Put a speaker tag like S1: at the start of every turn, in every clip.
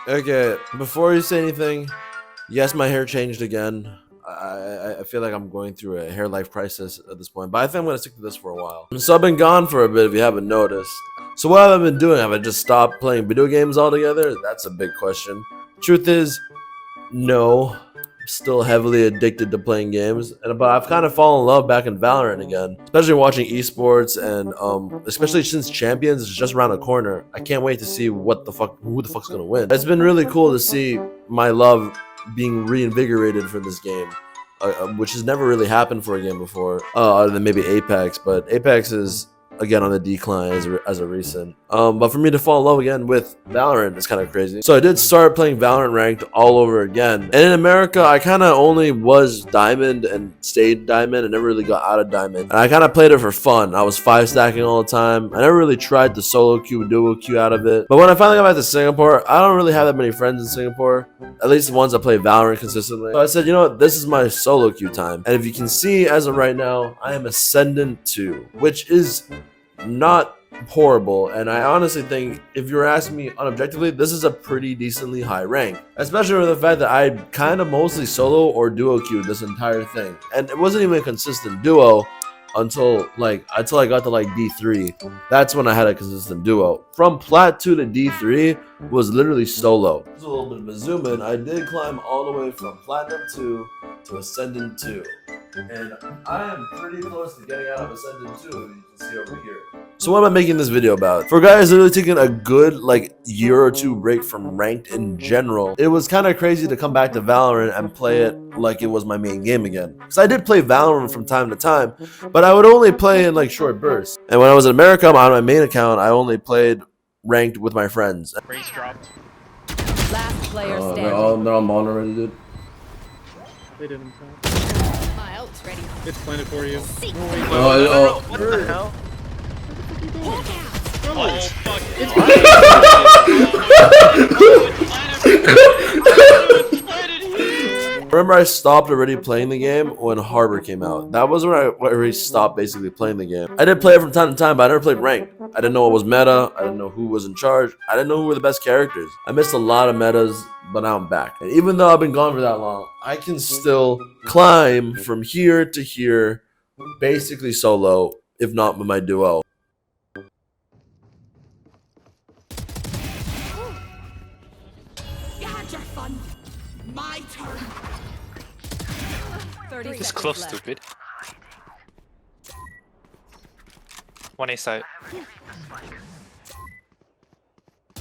S1: Okay, before you say anything, yes, my hair changed again. I feel like I'm going through a hair life crisis at this point, but I think I'm gonna stick to this for a while. So I've been gone for a bit if you haven't noticed. So what have I been doing? Have I just stopped playing video games altogether? That's a big question. Truth is, no. I'm still heavily addicted to playing games, but I've kind of fallen in love back in Valorant again. Especially watching esports and especially since Champions is just around the corner. I can't wait to see who the fuck's gonna win. It's been really cool to see my love being reinvigorated for this game. Which has never really happened for a game before, other than maybe Apex. But Apex is again on the decline as a recent. But for me to fall in love again with Valorant is kind of crazy. So I did start playing Valorant ranked all over again. And in America, I kind of only was Diamond and stayed Diamond and never really got out of Diamond. And I kind of played it for fun. I was 5-stacking all the time. I never really tried the solo queue, duo queue out of it. But when I finally got back to Singapore, I don't really have that many friends in Singapore. At least the ones that play Valorant consistently. So I said, you know what, this is my solo queue time. And if you can see, as of right now, I am Ascendant 2, which is not horrible, and I honestly think, if you're asking me unobjectively, this is a pretty decently high rank, especially with the fact that I kind of mostly solo or duo queued this entire thing, and it wasn't even a consistent duo until I got to like D3. That's when I had a consistent duo. From Plat 2 to D3 was literally solo. Just a little bit of a zoom in. I did climb all the way from Platinum 2 to Ascendant 2. And I am pretty close to getting out of Ascendant 2, as you can see over here. So what am I making this video about? For guys literally taking a good year or two break from ranked in general, it was kind of crazy to come back to Valorant and play it like it was my main game again. Because I did play Valorant from time to time, but I would only play in short bursts. And when I was in America on my main account, I only played ranked with my friends.
S2: Race dropped.
S3: Last player standing.
S1: They're all on already, dude.
S2: They didn't.
S3: My ult's ready.
S2: It's planted for you.
S4: What the hell?
S2: Oh, fuck. It's
S1: Remember, I stopped already playing the game when Harbor came out. That was when I already stopped basically playing the game. I did play it from time to time, but I never played ranked. I didn't know what was meta. I didn't know who was in charge. I didn't know who were the best characters. I missed a lot of metas, but now I'm back. And even though I've been gone for that long, I can still climb from here to here, basically solo, if not with my duo.
S3: You had your fun. My turn. 30
S4: This
S3: seconds
S4: close,
S3: left.
S4: stupid. One A side.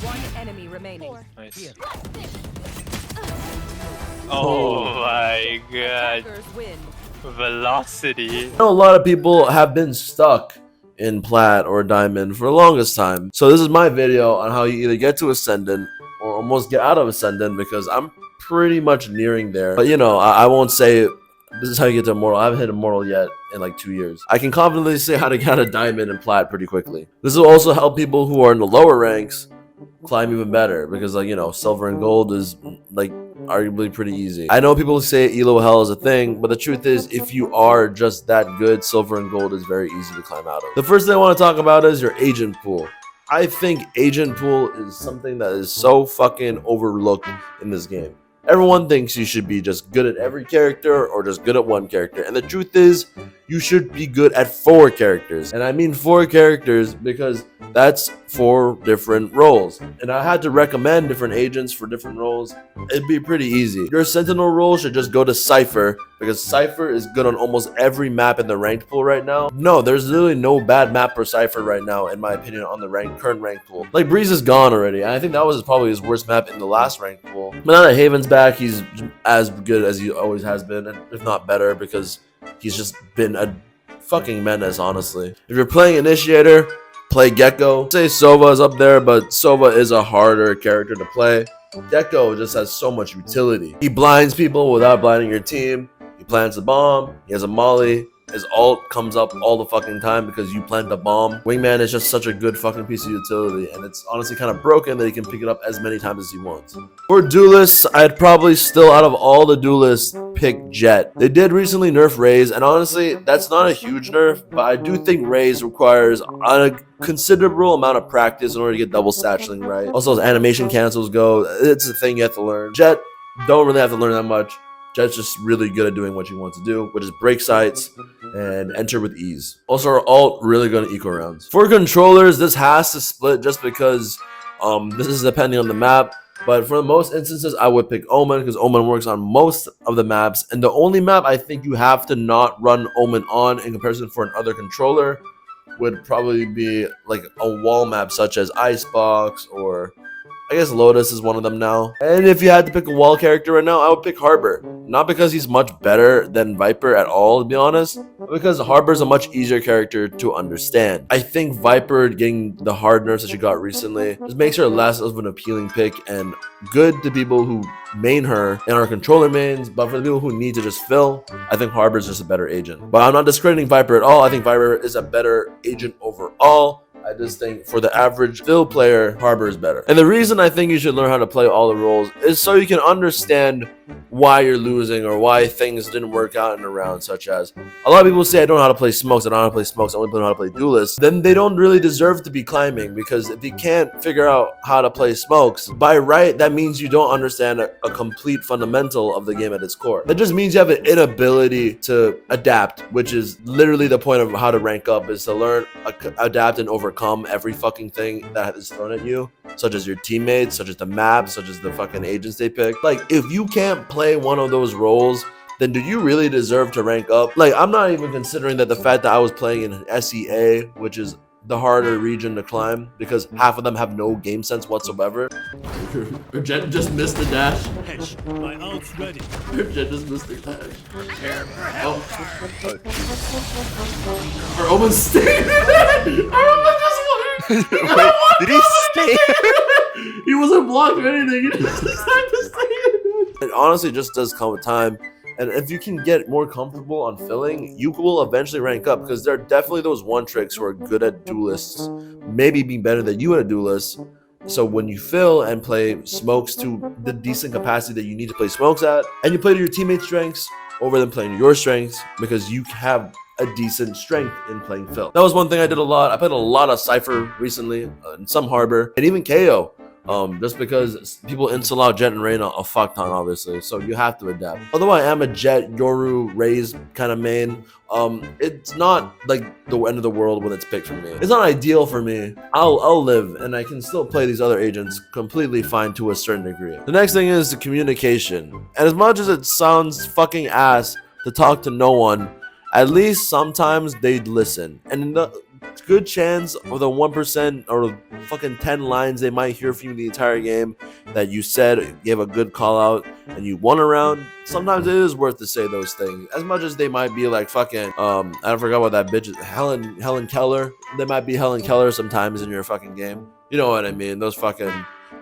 S3: One enemy remaining.
S4: Nice. Oh my god.
S3: Attackers win.
S4: Velocity.
S1: I know a lot of people have been stuck in Plat or Diamond for the longest time. So this is my video on how you either get to Ascendant or almost get out of Ascendant, because I'm pretty much nearing there. But you know, I won't say this is how you get to Immortal. I haven't hit Immortal yet in 2 years. I can confidently say how to get out of Diamond and Plat pretty quickly. This will also help people who are in the lower ranks climb even better, because Silver and Gold is arguably pretty easy. I know people say Elo Hell is a thing, but the truth is, if you are just that good, Silver and Gold is very easy to climb out of. The first thing I want to talk about is your agent pool. I think agent pool is something that is so fucking overlooked in this game. Everyone thinks you should be just good at every character or just good at one character. And the truth is, you should be good at 4 characters. And I mean 4 characters because that's 4 different roles. And I had to recommend different agents for different roles. It'd be pretty easy. Your Sentinel role should just go to Cypher, because Cypher is good on almost every map in the ranked pool right now. No, there's literally no bad map for Cypher right now, in my opinion, on the current ranked pool. Breeze is gone already, and I think that was probably his worst map in the last ranked pool. But now that Haven's back, he's as good as he always has been, if not better, because he's just been a fucking menace, honestly. If you're playing Initiator, play Gecko. I'd say Sova is up there, but Sova is a harder character to play. Gecko just has so much utility. He blinds people without blinding your team. He plants a bomb. He has a molly. his ult comes up all the fucking time because you plant a bomb. Wingman is just such a good fucking piece of utility, and it's honestly kind of broken that he can pick it up as many times as he wants. For duelists, I'd probably still, out of all the duelists, pick Jett. They did recently nerf Raze, and honestly, that's not a huge nerf, but I do think Raze requires a considerable amount of practice in order to get double satcheling right. Also, as animation cancels go, it's a thing you have to learn. Jett, don't really have to learn that much. Jett's just really good at doing what you want to do, which is break sites and enter with ease. Also, our ult really good in eco rounds. For controllers, this has to split just because this is depending on the map. But for most instances, I would pick Omen because Omen works on most of the maps. And the only map I think you have to not run Omen on in comparison for another controller would probably be like a wall map such as Icebox, or I guess Lotus is one of them now. And if you had to pick a wall character right now, I would pick Harbor. Not because he's much better than Viper at all, to be honest, but because Harbor is a much easier character to understand. I think Viper getting the hard nerfs that she got recently just makes her less of an appealing pick and good to people who main her and are controller mains, but for the people who need to just fill, I think Harbor is just a better agent. But I'm not discrediting Viper at all. I think Viper is a better agent overall. I just think for the average fill player, Harbor is better. And the reason I think you should learn how to play all the roles is so you can understand why you're losing or why things didn't work out in a round, such as a lot of people say I don't know how to play smokes, I don't know how to play smokes, I only know how to play duelists. Then they don't really deserve to be climbing, because if you can't figure out how to play smokes, by right, that means you don't understand a complete fundamental of the game at its core. That just means you have an inability to adapt, which is literally the point of how to rank up, is to learn, adapt, and overcome every fucking thing that is thrown at you, such as your teammates, such as the map, such as the fucking agents they pick. Like, if you can't play one of those roles, then do you really deserve to rank up? Like, I'm not even considering that the fact that I was playing in SEA, which is the harder region to climb, because half of them have no game sense whatsoever. Or Jett just missed the dash.
S5: My ult's ready.
S1: Or Jett just missed the dash. Oh. Or Omen's staying. Omen just won.
S4: Wait, did he stay?
S1: He wasn't blocked or anything. He just decided to stay. It honestly just does come with time. And if you can get more comfortable on filling, you will eventually rank up, because there are definitely those one tricks who are good at duelists, maybe being better than you at a duelist. So when you fill and play smokes to the decent capacity that you need to play smokes at, and you play to your teammates' strengths over them playing to your strengths, because you have a decent strength in playing fill. That was one thing I did a lot. I played a lot of Cypher recently, and some Harbor, and even KO. Just because people install out Jett and Reyna a fuck ton, obviously, so you have to adapt. Although I am a Jett, Yoru, Raze kind of main, it's not like the end of the world when it's picked for me. It's not ideal for me. I'll live, and I can still play these other agents completely fine to a certain degree. The next thing is the communication. And as much as it sounds fucking ass to talk to no one, at least sometimes they'd listen. And the good chance of the 1% or fucking 10 lines they might hear from you the entire game that you said, gave a good call out, and you won a round, sometimes it is worth to say those things. As much as they might be like fucking, I forgot what that bitch is, Helen Keller. They might be Helen Keller sometimes in your fucking game. You know what I mean? Those fucking,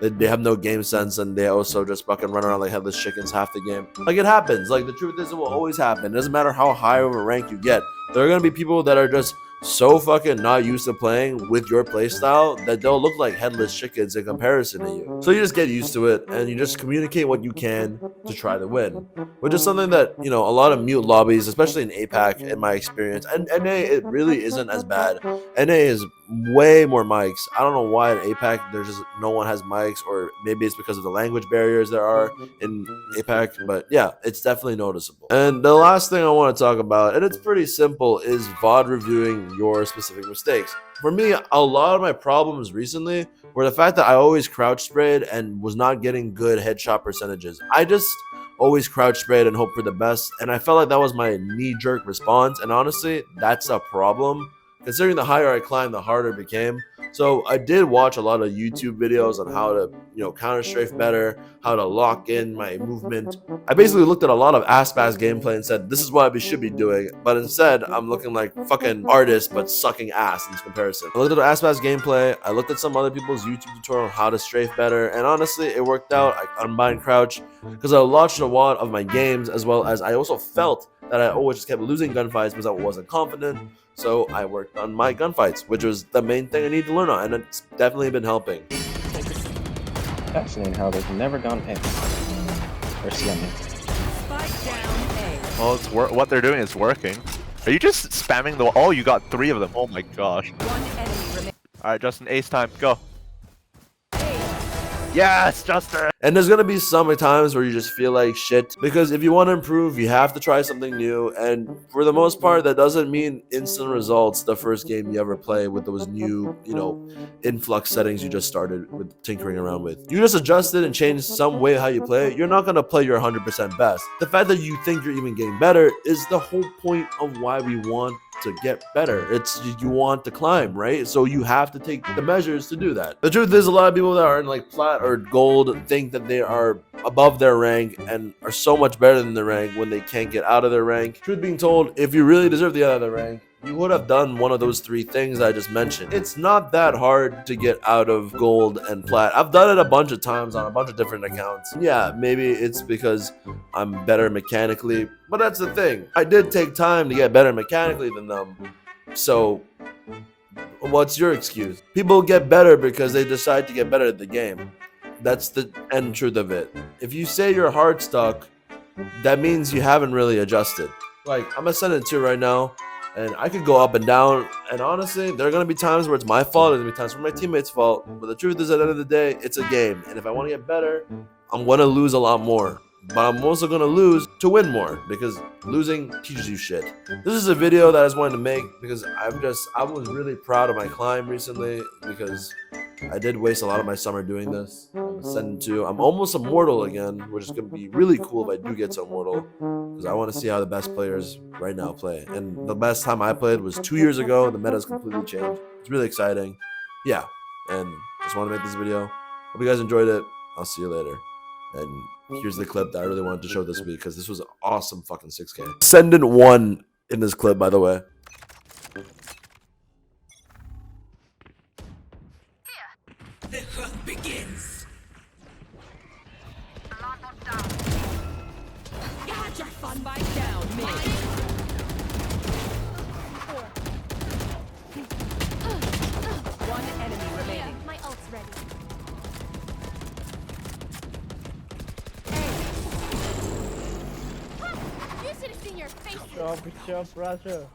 S1: they have no game sense, and they also just fucking run around like headless chickens half the game. Like, it happens. Like, the truth is, it will always happen. It doesn't matter how high of a rank you get. There are gonna be people that are just so fucking not used to playing with your playstyle that they'll look like headless chickens in comparison to you. So you just get used to it, and you just communicate what you can to try to win, which is something that, you know, a lot of mute lobbies, especially in APAC, in my experience, and NA, it really isn't as bad. NA is way more mics. I don't know why in APAC there's just no one has mics, or maybe it's because of the language barriers there are in APAC, but yeah, it's definitely noticeable. And the last thing I want to talk about, and it's pretty simple, is VOD reviewing your specific mistakes. For me, a lot of my problems recently were the fact that I always crouch sprayed and was not getting good headshot percentages. I just always crouch sprayed and hope for the best, and I felt like that was my knee-jerk response, and honestly, that's a problem. Considering the higher I climbed, the harder it became. So I did watch a lot of YouTube videos on how to, you know, counter strafe better, how to lock in my movement. I basically looked at a lot of ass-pass gameplay and said, this is what I should be doing. But instead, I'm looking like fucking artist, but sucking ass in this comparison. I looked at the ass-pass gameplay. I looked at some other people's YouTube tutorial on how to strafe better. And honestly, it worked out. I unbind crouch because I watched a lot of my games, as well as I also felt that I always just kept losing gunfights because I wasn't confident. So I worked on my gunfights, which was the main thing I need to learn on, and it's definitely been helping.
S6: Fascinating how they've never gone A. Or C, I mean.
S3: Spike down A.
S7: Oh, it's what they're doing is working. Are you just spamming the? Oh, you got 3 of them. Oh my gosh.
S3: One enemy remaining.
S7: All right, Justin, ace time, go. Yes, Justin.
S1: And there's gonna be some times where you just feel like shit, because if you want to improve, you have to try something new. And for the most part, that doesn't mean instant results the first game you ever play with those new, influx settings you just started with tinkering around with. You just adjust it and change some way how you play. You're not gonna play your 100% best. The fact that you think you're even getting better is the whole point of why we want to get better. It's you want to climb, right? So you have to take the measures to do that. The truth is, a lot of people that are in like plat or gold think that they are above their rank and are so much better than their rank when they can't get out of their rank. Truth being told, if you really deserve to get out of the rank, you would have done one of those 3 things I just mentioned. It's not that hard to get out of gold and plat. I've done it a bunch of times on a bunch of different accounts. Yeah, maybe it's because I'm better mechanically, but that's the thing. I did take time to get better mechanically than them. So what's your excuse? People get better because they decide to get better at the game. That's the end truth of it. If you say you're hard stuck, that means you haven't really adjusted. Like, I'm Ascendant 2 right now, and I could go up and down, and honestly, there are going to be times where it's my fault, there's going to be times where my teammates' fault, but the truth is, at the end of the day, it's a game, and if I want to get better, I'm going to lose a lot more, but I'm also going to lose to win more, because losing teaches you shit. This is a video that I just wanted to make, because I was really proud of my climb recently, because I did waste a lot of my summer doing this. Ascendant 2. I'm almost immortal again, which is going to be really cool if I do get to immortal, because I want to see how the best players right now play. And the best time I played was 2 years ago, and the meta's completely changed. It's really exciting. Yeah, and just want to make this video. Hope you guys enjoyed it. I'll see you later. And here's the clip that I really wanted to show this week, because this was an awesome fucking 6K. Ascendant won in this clip, by the way.
S3: The hunt begins. Got your fun by down, mid. One enemy remaining.
S8: My ult's ready. You should have seen your face.
S2: Good job, Russia.